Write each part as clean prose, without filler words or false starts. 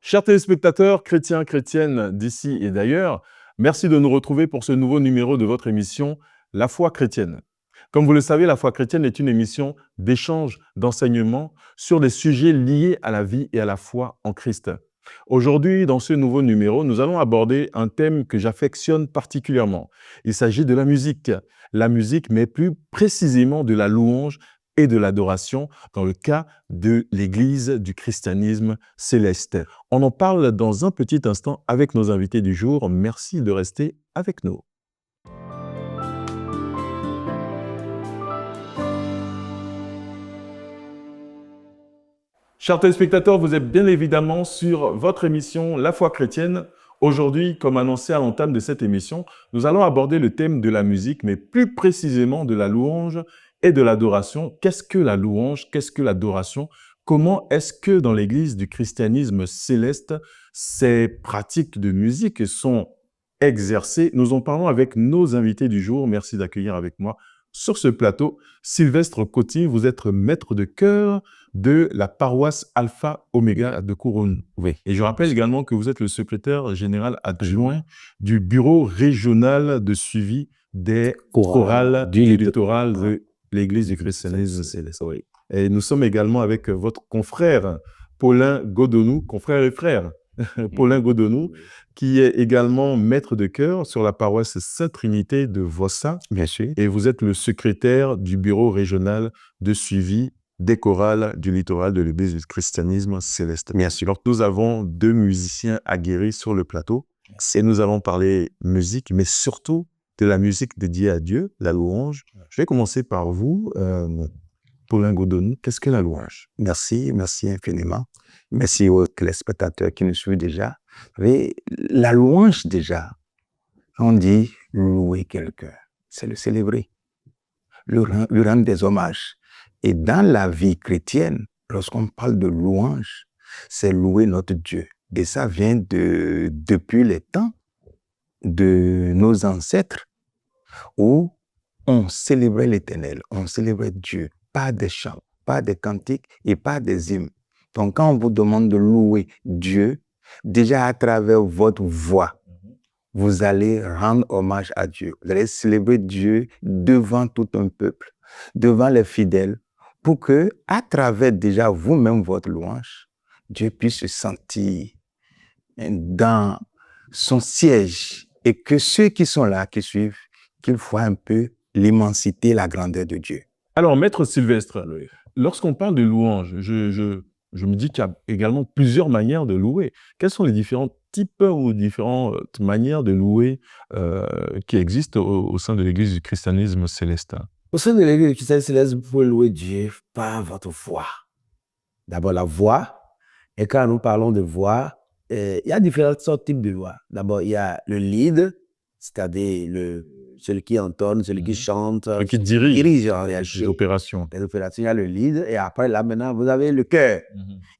Chers téléspectateurs, chrétiens, chrétiennes d'ici et d'ailleurs, merci de nous retrouver pour ce nouveau numéro de votre émission La foi chrétienne. Comme vous le savez, La foi chrétienne est une émission d'échange, d'enseignement sur des sujets liés à la vie et à la foi en Christ. Aujourd'hui, dans ce nouveau numéro, nous allons aborder un thème que j'affectionne particulièrement. Il s'agit de la musique, mais plus précisément de la louange et de l'adoration dans le cas de l'Église du christianisme céleste. On en parle dans un petit instant avec nos invités du jour. Merci de rester avec nous. Chers téléspectateurs, vous êtes bien évidemment sur votre émission La foi chrétienne. Aujourd'hui, comme annoncé à l'entame de cette émission, nous allons aborder le thème de la musique, mais plus précisément de la louange et de l'adoration. Qu'est-ce que la louange? Qu'est-ce que l'adoration? Comment est-ce que dans l'Église du christianisme céleste, ces pratiques de musique sont exercées? Nous en parlons avec nos invités du jour. Merci d'accueillir avec moi sur ce plateau Sylvestre Coty. Vous êtes maître de chœur de la paroisse Alpha Oméga de Couronne. Oui. Et je rappelle également que vous êtes le secrétaire général adjoint du bureau régional de suivi des chorales du littoral de l'Église du christianisme céleste. Oui. Et nous sommes également avec votre confrère Paulin Godonou, confrère et frère Paulin Godonou, qui est également maître de chœur sur la paroisse Sainte-Trinité de Vossa. Bien sûr. Et vous êtes le secrétaire du bureau régional de suivi des chorales du littoral de l'Église du christianisme céleste. Bien sûr. Alors, nous avons deux musiciens aguerris sur le plateau et nous allons parler musique, mais surtout de la musique dédiée à Dieu, la louange. Je vais commencer par vous, Paulin Godonou. Qu'est-ce que la louange? Merci infiniment. Merci aux téléspectateurs qui nous suivent déjà. Vous savez, la louange déjà, on dit louer quelqu'un, c'est le célébrer, lui rendre des hommages. Et dans la vie chrétienne, lorsqu'on parle de louange, c'est louer notre Dieu. Et ça vient depuis les temps de nos ancêtres où on célébrait l'Éternel, on célébrait Dieu, pas des chants, pas des cantiques et pas des hymnes. Donc quand on vous demande de louer Dieu, déjà à travers votre voix, vous allez rendre hommage à Dieu. Vous allez célébrer Dieu devant tout un peuple, devant les fidèles, pour que, à travers déjà vous-même votre louange, Dieu puisse se sentir dans son siège et que ceux qui sont là, qui suivent, qu'ils voient un peu l'immensité, la grandeur de Dieu. Alors, Maître Sylvestre, lorsqu'on parle de louange, je me dis qu'il y a également plusieurs manières de louer. Quels sont les différents types ou différentes manières de louer qui existent au sein de l'Église du christianisme céleste? Au sein de l'Église du christianisme céleste, vous pouvez louer Dieu par votre voix. D'abord, la voix. Et quand nous parlons de voix, il y a différents types de voix. D'abord, il y a le lead, c'est-à-dire celui qui entonne, celui qui chante. Celui qui dirige en réalité. les opérations. Les opérations, il y a le lead. Et après, là, maintenant, vous avez le chœur.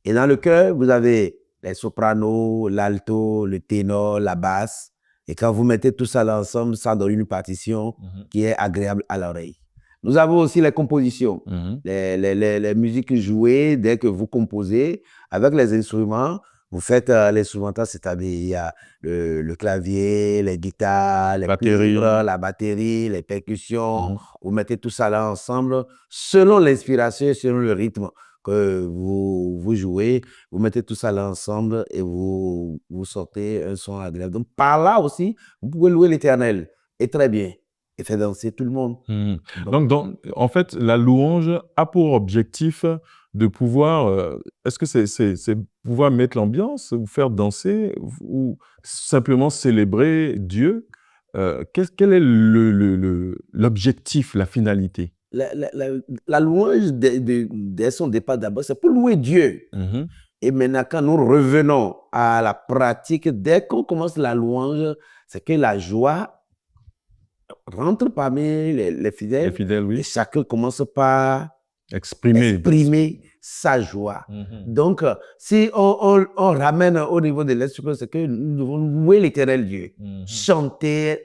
Et dans le chœur, vous avez les sopranos, l'alto, le ténor, la basse. Et quand vous mettez tout ça ensemble, ça donne une partition qui est agréable à l'oreille. Nous avons aussi les compositions, les musiques jouées dès que vous composez avec les instruments. Vous faites l'instrumental, c'est-à-dire il y a le clavier, les guitares, les cuivres, la batterie, les percussions. Vous mettez tout ça là ensemble selon l'inspiration, selon le rythme que vous jouez. Vous mettez tout ça là ensemble et vous sortez un son agréable. Donc par là aussi, vous pouvez louer l'Éternel. Et très bien. Et faire danser tout le monde. Donc, en fait, la louange a pour objectif de pouvoir, est-ce que c'est pouvoir mettre l'ambiance, ou faire danser, ou simplement célébrer Dieu? Quel est l'objectif, la finalité? La louange, dès son départ d'abord, c'est pour louer Dieu. Et maintenant, quand nous revenons à la pratique, dès qu'on commence la louange, c'est que la joie rentre parmi les fidèles. Les fidèles, oui. Et chacun commence par exprimer sa joie. Donc, si on ramène au niveau de l'esprit, c'est que nous devons louer l'éternel Dieu, chanter,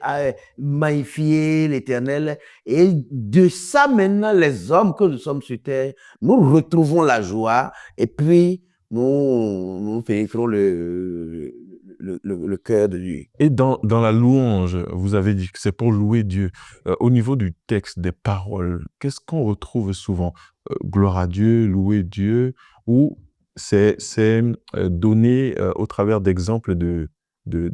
magnifier l'éternel. Et de ça, maintenant, les hommes que nous sommes sur terre, nous retrouvons la joie et puis nous pénétrons le cœur de Dieu. Et dans la louange, vous avez dit que c'est pour louer Dieu. Au niveau du texte, des paroles, qu'est-ce qu'on retrouve souvent? Gloire à Dieu, louer Dieu, ou c'est donné au travers d'exemples de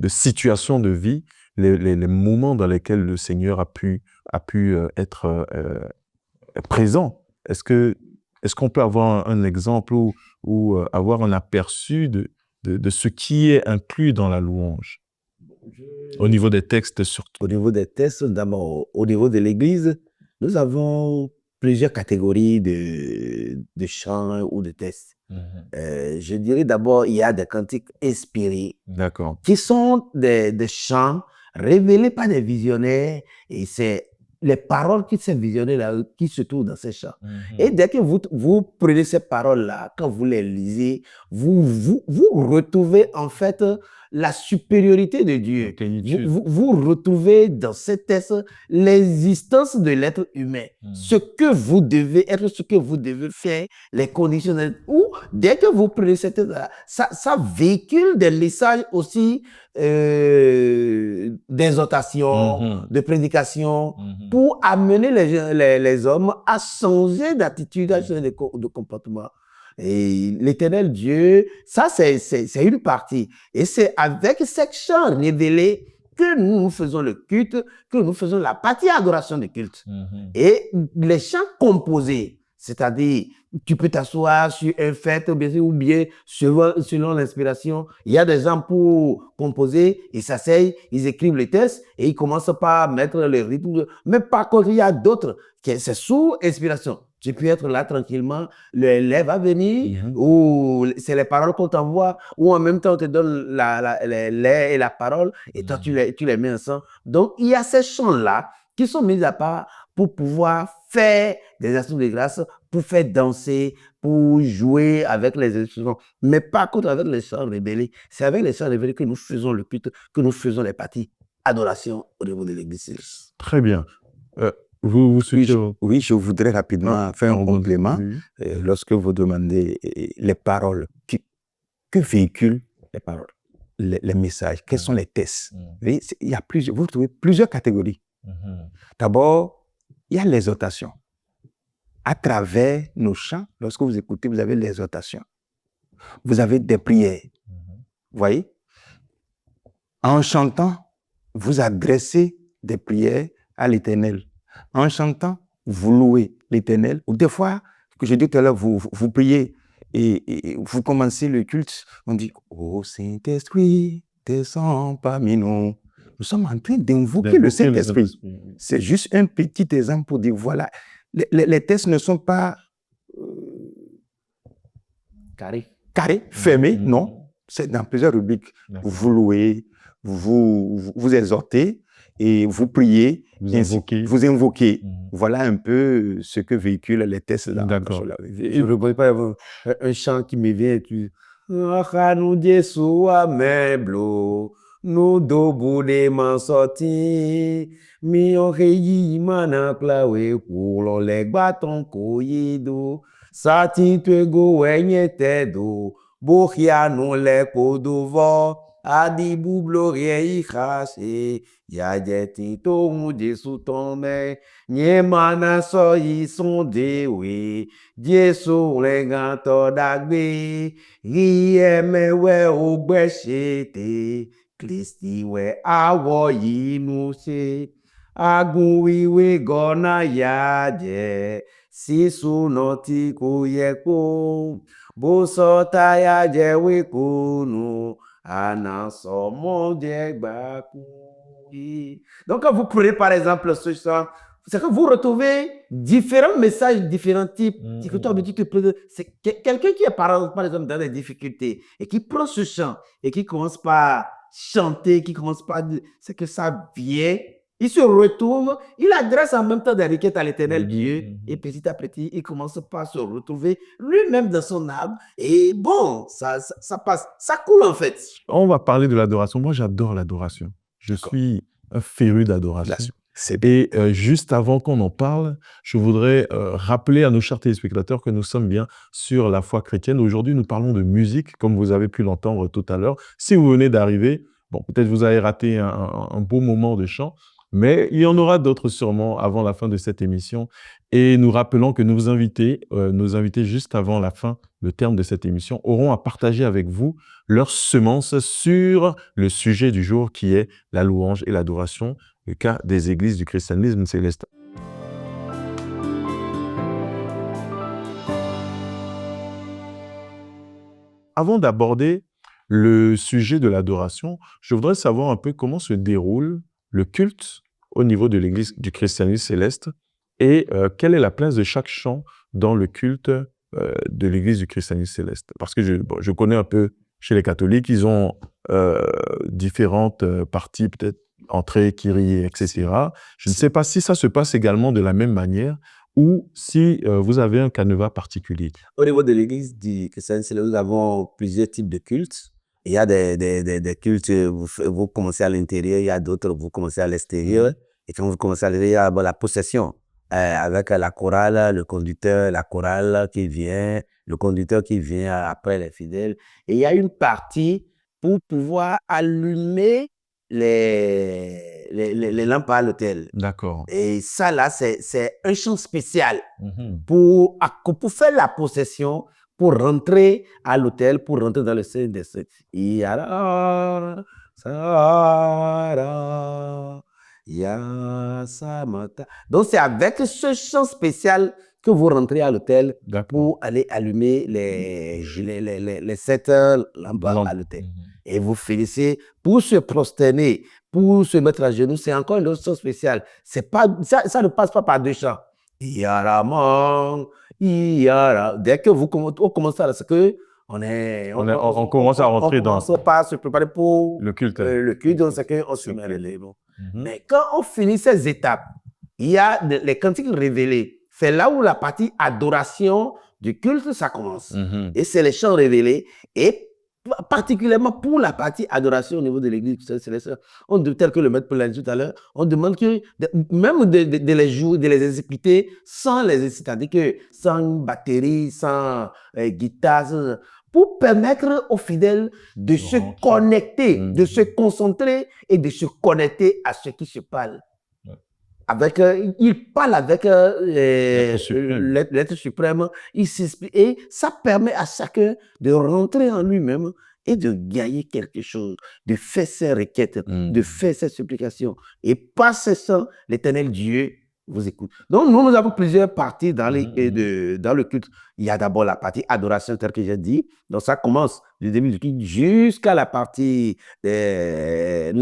situations de vie, les moments dans lesquels le Seigneur a pu être présent. Est-ce qu'on peut avoir un exemple ou avoir un aperçu de ce qui est inclus dans la louange? Au niveau des textes surtout. Au niveau des textes, d'abord, au niveau de l'Église, nous avons plusieurs catégories de chants ou de textes. Je dirais d'abord, il y a des cantiques inspirés. D'accord. Qui sont des chants révélés par des visionnaires, et c'est les paroles qui sont visionnaires là, qui se trouvent dans ces chants. Et dès que vous prenez ces paroles-là, quand vous les lisez, vous retrouvez en fait la supériorité de Dieu. Vous retrouvez dans ces textes l'existence de l'être humain, ce que vous devez être, ce que vous devez faire, les conditions. Ou dès que vous prenez ces textes-là, ça véhicule des messages aussi d'exhortation, de prédication, pour amener les hommes à changer d'attitude, à changer de comportement. Et l'éternel Dieu, ça c'est une partie. Et c'est avec ces chants révélés que nous faisons le culte, que nous faisons la partie adoration du culte. Et les chants composés, c'est-à-dire, tu peux t'asseoir sur un fait ou bien selon l'inspiration. Il y a des gens pour composer, ils s'asseyent, ils écrivent les textes et ils commencent par mettre le rythme. Mais par contre, il y a d'autres qui c'est sous inspiration. Tu peux être là tranquillement, l'élève va venir, ou c'est les paroles qu'on t'envoie, ou en même temps on te donne l'air et la parole, et toi tu les mets ensemble. Donc il y a ces chants-là qui sont mis à part pour pouvoir faire des actions de grâce, pour faire danser, pour jouer avec les instruments. Mais par contre, avec les chants révélés, c'est avec les chants révélés que nous faisons le culte, que nous faisons les parties adoration au niveau de l'église. Très bien. Vous oui, je voudrais rapidement faire un complément. Lorsque vous demandez les paroles, que véhiculent les paroles, les messages, quels sont les textes? Il y a vous trouvez plusieurs catégories. D'abord, il y a l'exhortation. À travers nos chants, lorsque vous écoutez, vous avez l'exhortation. Vous avez des prières. Vous voyez? En chantant, vous adressez des prières à l'Éternel. En chantant, vous louez l'Éternel. Ou des fois, que je dis tout à l'heure, vous priez et vous commencez le culte, on dit « Ô Saint-Esprit, descends parmi nous ». Nous sommes en train d'invoquer le Saint-Esprit. C'est juste un petit exemple pour dire, voilà, les textes ne sont pas carrés, fermés, non. C'est dans plusieurs rubriques. Vous louez, vous exhortez et vous priez, vous invoquez. Voilà un peu ce que véhiculent les textes. D'accord. Je ne reconnais pas un chant qui me vient. Nous dobu de man sorti, mi on reyi mana klawe pour les bâtons koyedo, sati twego wenye tedo, bohia non le kodovo, adi bublorie ikase, ya jeti to mudi sutome, nye mana so yi son dewe, jesu le ganto dagbe, rie mewe ogbeshete, Kristi we awo yinu se agun wiwe gona yaje sisu noti ko yepo bo so taya je we kunu anaso mo je gbaku. Donc quand vous prenez par exemple ce chant, c'est que vous retrouvez différents messages, différents types. C'est quelqu'un qui est par exemple dans des difficultés et qui prend ce chant et qui commence par chanter, qui commence par... C'est que ça vient Il se retourne, il adresse en même temps des requêtes à l'Éternel Dieu, et petit à petit, il commence par se retrouver lui-même dans son âme, et bon, ça passe, ça coule en fait. On va parler de l'adoration. Moi, j'adore l'adoration. Je D'accord. suis un féru d'adoration. Là, c'est bien. Et juste avant qu'on en parle, je voudrais rappeler à nos chers téléspectateurs que nous sommes bien sur la foi chrétienne. Aujourd'hui, nous parlons de musique, comme vous avez pu l'entendre tout à l'heure. Si vous venez d'arriver, bon, peut-être vous avez raté un beau moment de chant, mais il y en aura d'autres sûrement avant la fin de cette émission. Et nous rappelons que nos invités juste avant la fin, le terme de cette émission, auront à partager avec vous leurs semences sur le sujet du jour qui est la louange et l'adoration, le cas des églises du christianisme céleste. Avant d'aborder le sujet de l'adoration, je voudrais savoir un peu comment se déroule le culte au niveau de l'église du christianisme céleste et quelle est la place de chaque chant dans le culte de l'église du christianisme céleste. Parce que je connais un peu chez les catholiques, ils ont différentes parties, peut-être entrée, Kyrie, etc. Je ne sais pas si ça se passe également de la même manière ou si vous avez un canevas particulier. Au niveau de l'église du christianisme céleste, nous avons plusieurs types de cultes. Il y a des cultes, vous commencez à l'intérieur, il y a d'autres, vous commencez à l'extérieur. Et quand vous commencez à l'extérieur, il y a la possession avec la chorale, le conducteur, la chorale qui vient, le conducteur qui vient après les fidèles. Et il y a une partie pour pouvoir allumer les lampes à l'autel. D'accord. Et ça, là, c'est un chant spécial pour faire la possession, pour rentrer à l'autel, pour rentrer dans le sein des saints. Donc, c'est avec ce chant spécial que vous rentrez à l'autel pour aller allumer les 7 lampes à l'autel. Et vous finissez pour se prosterner, pour se mettre à genoux. C'est encore une autre chose spéciale. C'est pas, ça ne passe pas par deux chants. Dès que on commence à on commence à rentrer dans... On commence par se préparer pour le culte. Le culte, donc c'est qu'on se met les mots. Mais quand on finit ces étapes, il y a les cantiques révélés. C'est là où la partie adoration du culte, ça commence. Et c'est les chants révélés. Et particulièrement pour la partie adoration au niveau de l'église céleste, tel que le maître Paul l'a dit tout à l'heure, on demande que même de les jouer, de les exécuter sans les inciter, c'est-à-dire que sans batterie, sans guitare, pour permettre aux fidèles de se connecter, de se concentrer et de se connecter à ce qui se parle. Avec, il parle avec l'être suprême, il s'explique et ça permet à chacun de rentrer en lui-même et de gagner quelque chose, de faire ses requêtes, de faire ses supplications. Et par ce sang, l'Éternel Dieu vous écoute. Donc, nous avons plusieurs parties dans le culte. Il y a d'abord la partie adoration, telle que j'ai dit. Donc, ça commence du début du culte jusqu'à la partie... nous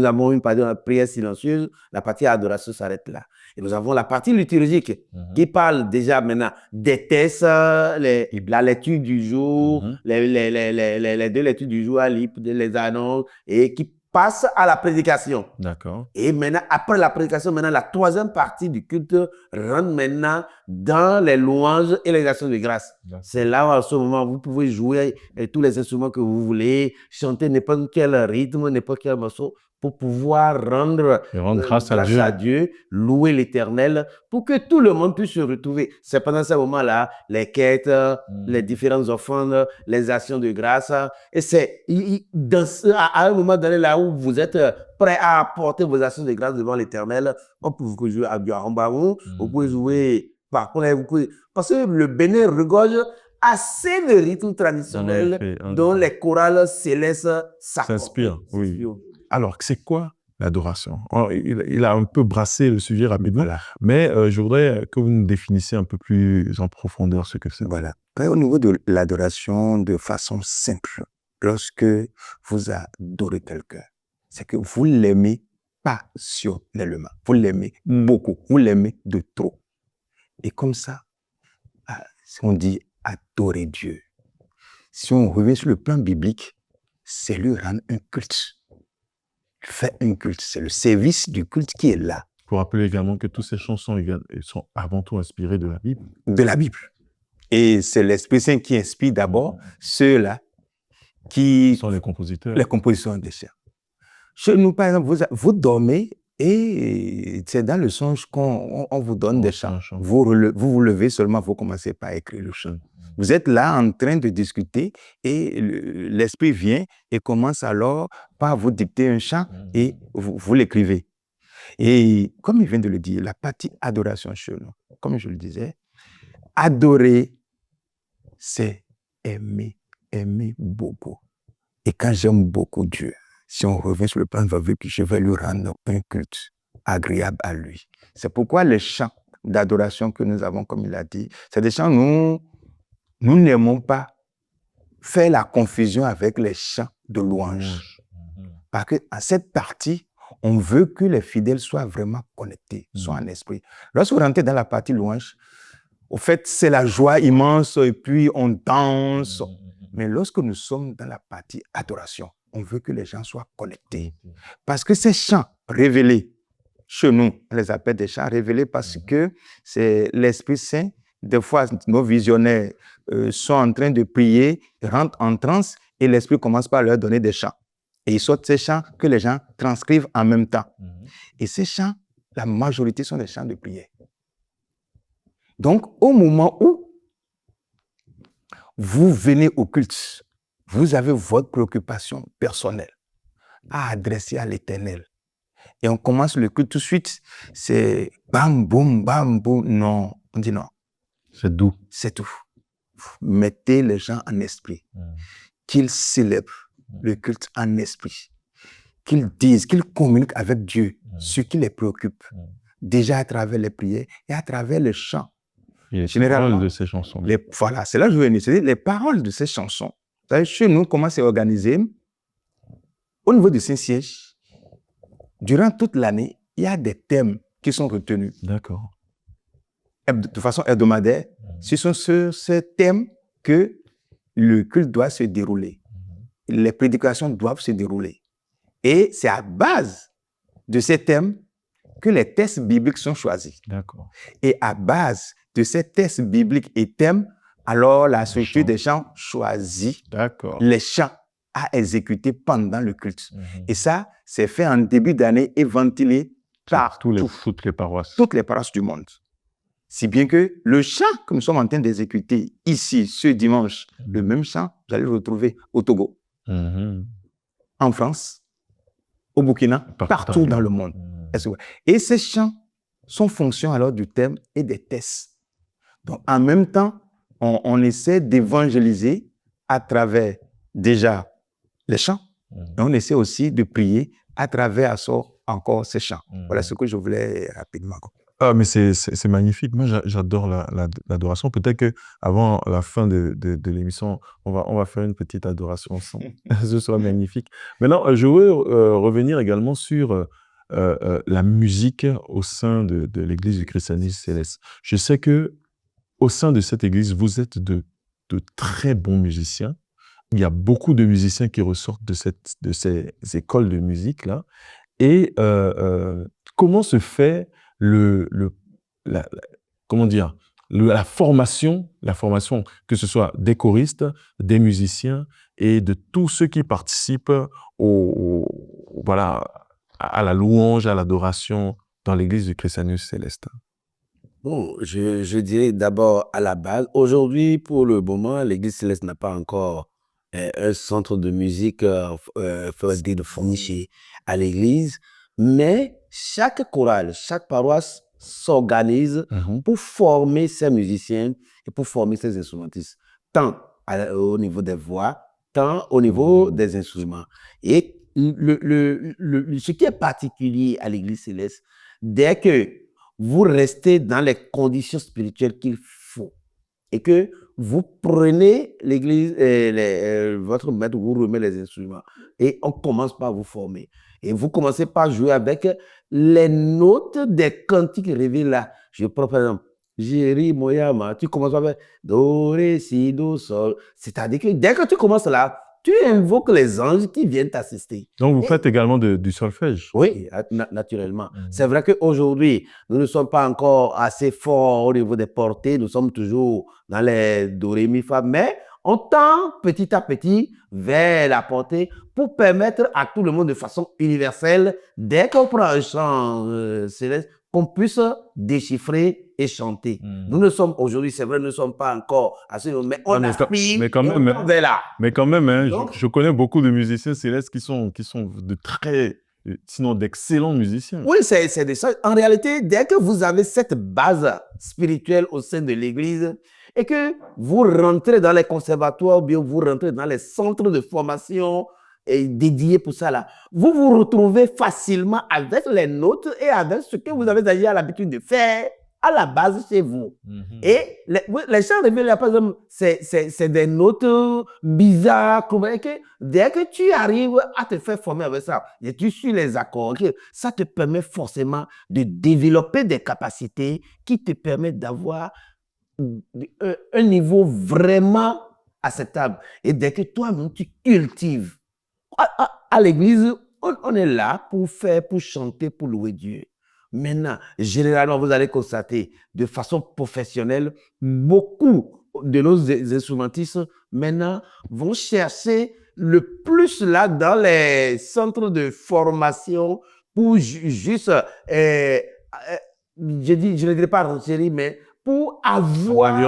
avons une partie de la prière silencieuse. La partie adoration s'arrête là. Et nous avons la partie liturgique qui parle déjà maintenant des textes, la lecture du jour, les deux lectures du jour, les annonces, et qui passe à la prédication. D'accord. Et maintenant, après la prédication, maintenant, la troisième partie du culte rentre maintenant dans les louanges et les actions de grâce. C'est là où, à ce moment, vous pouvez jouer tous les instruments que vous voulez, chanter n'importe quel rythme, n'importe quel morceau, pour pouvoir rendre grâce à Dieu, louer l'Éternel, pour que tout le monde puisse se retrouver. C'est pendant ce moment-là, les quêtes, les différentes offrandes, les actions de grâce. Et c'est à un moment donné, là où vous êtes prêt à apporter vos actions de grâce devant l'Éternel, vous pouvez jouer à Biarambamou, vous pouvez jouer par contre, parce que le Bénin regorge assez de rythmes traditionnels dont les chorales célestes s'inspirent. Oui. Alors, c'est quoi l'adoration? Il a un peu brassé le sujet rapidement, mais je voudrais que vous nous définissiez un peu plus en profondeur ce que c'est. Voilà. Au niveau de l'adoration, de façon simple, lorsque vous adorez quelqu'un, c'est que vous l'aimez passionnellement, vous l'aimez beaucoup, vous l'aimez de trop. Et comme ça, on dit adorer Dieu. Si on revient sur le plan biblique, c'est lui rendre un culte. Fait un culte, c'est le service du culte qui est là. Pour rappeler également que toutes ces chansons sont avant tout inspirées de la Bible. De la Bible. Et c'est l'Esprit Saint qui inspire d'abord ceux-là qui sont les compositeurs. Les compositions des chants. Chez nous, par exemple, vous dormez et c'est dans le songe qu'on vous donne des chants. Vous levez seulement, vous commencez par écrire le chant. Vous êtes là en train de discuter et l'Esprit vient et commence alors par vous dicter un chant et vous l'écrivez. Et comme il vient de le dire, la partie adoration chez nous, comme je le disais, adorer, c'est aimer beaucoup. Et quand j'aime beaucoup Dieu, si on revient sur le plan de vie, je vais lui rendre un culte agréable à lui. C'est pourquoi les chants d'adoration que nous avons, comme il a dit, c'est des chants, nous n'aimons pas faire la confusion avec les chants de louange. Parce qu'à cette partie, on veut que les fidèles soient vraiment connectés, soient en esprit. Lorsque vous rentrez dans la partie louange, au fait, c'est la joie immense et puis on danse. Mais lorsque nous sommes dans la partie adoration, on veut que les gens soient connectés. Parce que ces chants révélés, chez nous, on les appelle des chants révélés parce que c'est l'Esprit Saint. Des fois, nos visionnaires sont en train de prier, rentrent en transe et l'Esprit commence par leur donner des chants. Et ils sortent ces chants que les gens transcrivent en même temps. Et ces chants, la majorité sont des chants de prière. Donc, au moment où vous venez au culte, vous avez votre préoccupation personnelle à adresser à l'Éternel. Et on commence le culte tout de suite, c'est bam, boum, bam, boum. Non, on dit non. C'est doux. C'est tout. Mettez les gens en esprit, qu'ils célèbrent le culte en esprit, qu'ils disent, qu'ils communiquent avec Dieu ce qui les préoccupe, déjà à travers les prières et à travers les chants. Et les paroles de ces chansons. Voilà, c'est là que je veux venir. C'est-à-dire les paroles de ces chansons. Vous savez, chez nous, comment c'est organisé? Au niveau du Saint-Siège, durant toute l'année, il y a des thèmes qui sont retenus. D'accord. De façon hebdomadaire, ce sont ces thèmes que le culte doit se dérouler. Les prédications doivent se dérouler. Et c'est à base de ces thèmes que les textes bibliques sont choisis. D'accord. Et à base de ces textes bibliques et thèmes, alors la structure des chants choisit les chants à exécuter pendant le culte. Et ça, c'est fait en début d'année et ventilé par toutes les paroisses. Toutes les paroisses du monde. Si bien que le chant que nous sommes en train d'exécuter ici, ce dimanche, le même chant, vous allez le retrouver au Togo, en France, au Burkina, partout dans le monde. Et ces chants sont fonction alors du thème et des textes. Donc, en même temps, on essaie d'évangéliser à travers déjà les chants, et on essaie aussi de prier à travers encore ces chants. Voilà ce que je voulais rapidement. Ah, mais c'est magnifique. Moi, j'adore l'adoration. Peut-être qu'avant la fin de l'émission, on va faire une petite adoration ensemble. Ce sera magnifique. Maintenant, je veux revenir également sur la musique au sein de l'Église du christianisme céleste. Je sais que au sein de cette Église, vous êtes de très bons musiciens. Il y a beaucoup de musiciens qui ressortent de ces écoles de musique-là. Et comment se fait la formation, que ce soit des choristes, des musiciens et de tous ceux qui participent à la louange, à l'adoration dans l'Église du christianisme céleste? Bon, je dirais d'abord à la base, aujourd'hui, pour le moment, l'Église céleste n'a pas encore un centre de musique de fourni à l'Église, mais chaque chorale, chaque paroisse s'organise pour former ses musiciens et pour former ses instrumentistes, tant au niveau des voix, tant au niveau des instruments. Et ce qui est particulier à l'Église céleste, dès que vous restez dans les conditions spirituelles qu'il faut et que vous prenez l'église, votre maître vous remet les instruments et on commence par vous former. Et vous commencez par jouer avec les notes des cantiques révélés là. Je prends par exemple, Jéri, Moyama, tu commences avec Do, Ré, Si, Do, Sol. C'est-à-dire que dès que tu commences là, tu invoques les anges qui viennent t'assister. Donc, vous Et- faites également du solfège. Oui, naturellement. C'est vrai qu'aujourd'hui, nous ne sommes pas encore assez forts au niveau des portées. Nous sommes toujours dans les do, ré, mi, fa. Mais on tend petit à petit vers la portée pour permettre à tout le monde de façon universelle, dès qu'on prend un chant céleste, qu'on puisse déchiffrer et chanter. Nous ne sommes aujourd'hui, c'est vrai, nous ne sommes pas encore assez, mais on aspire mais quand et on même, tend vers là. Mais quand même, hein, Donc- je connais beaucoup de musiciens célestes qui sont de très, sinon d'excellents musiciens. Oui, c'est de ça. En réalité, dès que vous avez cette base spirituelle au sein de l'Église et que vous rentrez dans les conservatoires ou bien vous rentrez dans les centres de formation dédiés pour ça, là, vous vous retrouvez facilement avec les notes et avec ce que vous avez déjà l'habitude de faire à la base chez vous. Et les chants révélés, par exemple, c'est des notes bizarres. Et que dès que tu arrives à te faire former avec ça, et tu suis les accords, ok, ça te permet forcément de développer des capacités qui te permettent d'avoir un niveau vraiment acceptable. Et dès que toi-même, tu cultives, à l'église, on est là pour faire, pour chanter, pour louer Dieu. Maintenant, généralement, vous allez constater de façon professionnelle, beaucoup de nos instrumentistes maintenant vont chercher le plus là dans les centres de formation pour juste, je ne dirais pas renchérir, mais pour avoir,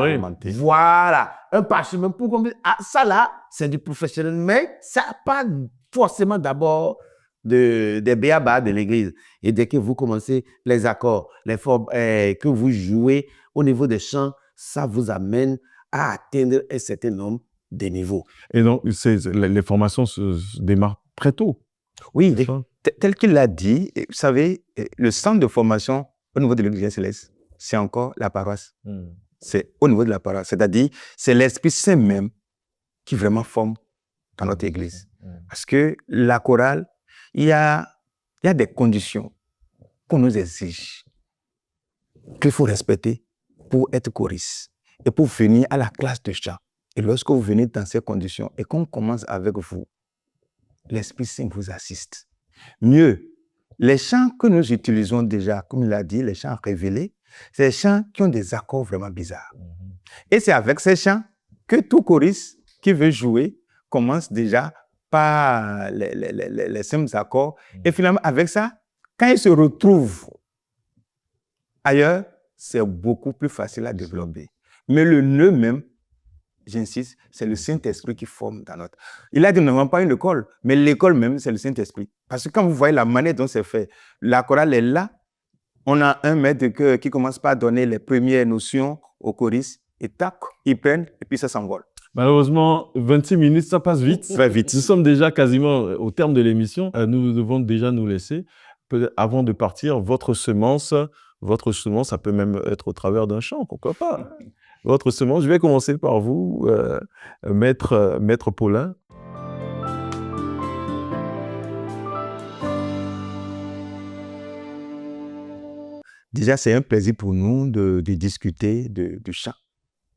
voilà, un parchemin pour qu'on ça là, c'est du professionnel, mais ça n'a pas forcément d'abord des béabas de l'église. Et dès que vous commencez les accords, les formes que vous jouez au niveau des chants, ça vous amène à atteindre un certain nombre de niveaux. Et donc, les formations se démarrent très tôt. Oui, tel qu'il l'a dit, vous savez, le centre de formation au niveau de l'Église céleste, c'est encore la paroisse. C'est au niveau de la paroisse. C'est-à-dire, c'est l'Esprit Saint même qui vraiment forme dans notre Église. Parce que la chorale, il y a des conditions qu'on nous exige, qu'il faut respecter pour être choriste et pour venir à la classe de chant. Et lorsque vous venez dans ces conditions et qu'on commence avec vous, l'Esprit Saint vous assiste. Mieux, les chants que nous utilisons déjà, comme il l'a dit, les chants révélés, c'est des chants qui ont des accords vraiment bizarres. Et c'est avec ces chants que tout choriste qui veut jouer commence déjà par les simples accords. Et finalement, avec ça, quand il se retrouve ailleurs, c'est beaucoup plus facile à développer. Mais le nœud même, j'insiste, c'est le Saint-Esprit qui forme dans notre... Il a dit, nous n'avons pas une école, mais l'école même, c'est le Saint-Esprit. Parce que quand vous voyez la manière dont c'est fait, la chorale est là, on a un maître de chœur qui commence par donner les premières notions aux choristes, et tac, ils prennent, et puis ça s'envole. Malheureusement, 26 minutes, ça passe vite. Très vite. Nous sommes déjà quasiment au terme de l'émission. Nous devons déjà nous laisser. Avant de partir, votre semence, ça peut même être au travers d'un chant, pourquoi pas. Votre semence, je vais commencer par vous, Maître Paulin. Déjà, c'est un plaisir pour nous de discuter du chant,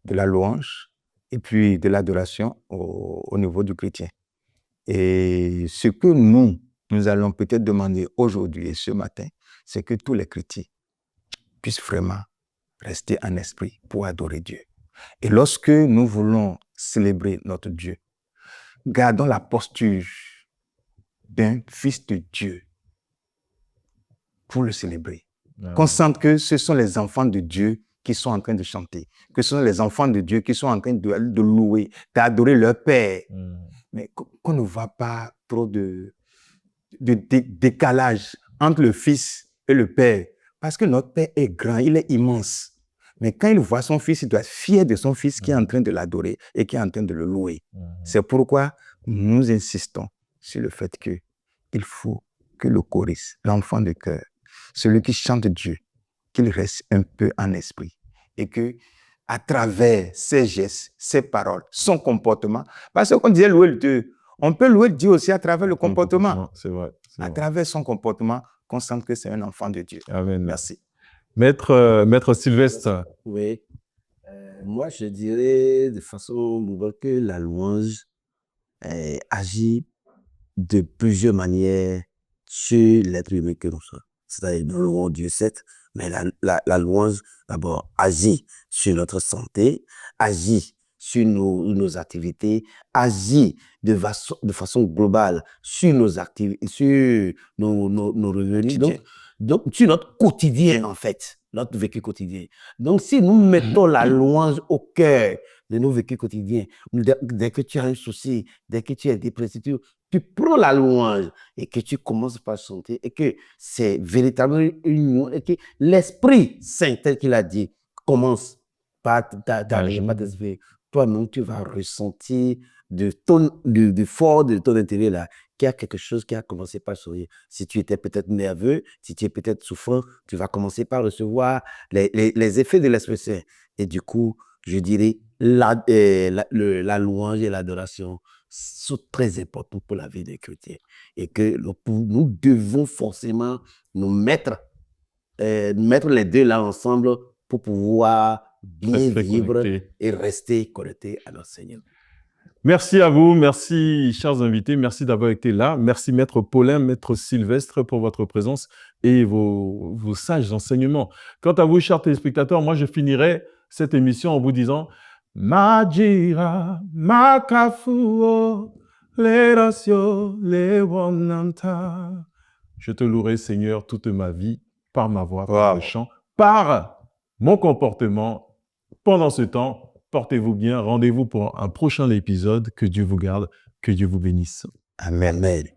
de la louange et puis de l'adoration au niveau du chrétien. Et ce que nous allons peut-être demander aujourd'hui et ce matin, c'est que tous les chrétiens puissent vraiment rester en esprit pour adorer Dieu. Et lorsque nous voulons célébrer notre Dieu, gardons la posture d'un fils de Dieu pour le célébrer. Qu'on sente que ce sont les enfants de Dieu qui sont en train de chanter, que ce sont les enfants de Dieu qui sont en train de louer, d'adorer leur Père. Mais qu'on ne voit pas trop de décalage entre le Fils et le Père. Parce que notre Père est grand, il est immense. Mais quand il voit son Fils, il doit être fier de son Fils qui est en train de l'adorer et qui est en train de le louer. C'est pourquoi nous insistons sur le fait qu'il faut que le choriste, l'enfant de cœur, celui qui chante Dieu, qu'il reste un peu en esprit et que à travers ses gestes, ses paroles, son comportement, parce qu'on disait louer Dieu, on peut louer Dieu aussi à travers le comportement. C'est vrai. À travers son comportement, qu'on sente que c'est un enfant de Dieu. Amen. Merci. Maître Sylvestre. Oui. Moi, je dirais de façon globale que la louange agit de plusieurs manières sur l'être humain que nous sommes. C'est-à-dire, nous louons Dieu, certes, mais la louange, d'abord, agit sur notre santé, agit sur nos activités, agit de façon globale sur nos activités, sur nos revenus, donc sur notre quotidien, en fait, notre vécu quotidien. Donc, si nous mettons la louange au cœur de nos vécus quotidiens, dès que tu as un souci, dès que tu es dépressif, tu prends la louange et que tu commences par chanter et que c'est véritablement une louange et que l'Esprit Saint, tel qu'il a dit, commence par t'arriver, par t'esprit. Toi-même, tu vas ressentir du fort de ton intérieur là, qu'il y a quelque chose qui a commencé par sourire. Si tu étais peut-être nerveux, si tu es peut-être souffrant, tu vas commencer par recevoir les effets de l'Esprit Saint. Et du coup, je dirais, la louange et l'adoration sont très importants pour la vie des chrétiens. Et que nous devons forcément nous mettre les deux là ensemble pour pouvoir bien vivre connecté. et rester connecté à notre Seigneur. Merci à vous, merci chers invités, merci d'avoir été là. Merci Maître Paulin, Maître Sylvestre pour votre présence et vos sages enseignements. Quant à vous, chers téléspectateurs, moi je finirai cette émission en vous disant Majira, Makafuo, Lerasio, Lewonanta. Je te louerai, Seigneur, toute ma vie par ma voix, par le chant, par mon comportement. Pendant ce temps, portez-vous bien. Rendez-vous pour un prochain épisode. Que Dieu vous garde. Que Dieu vous bénisse. Amen.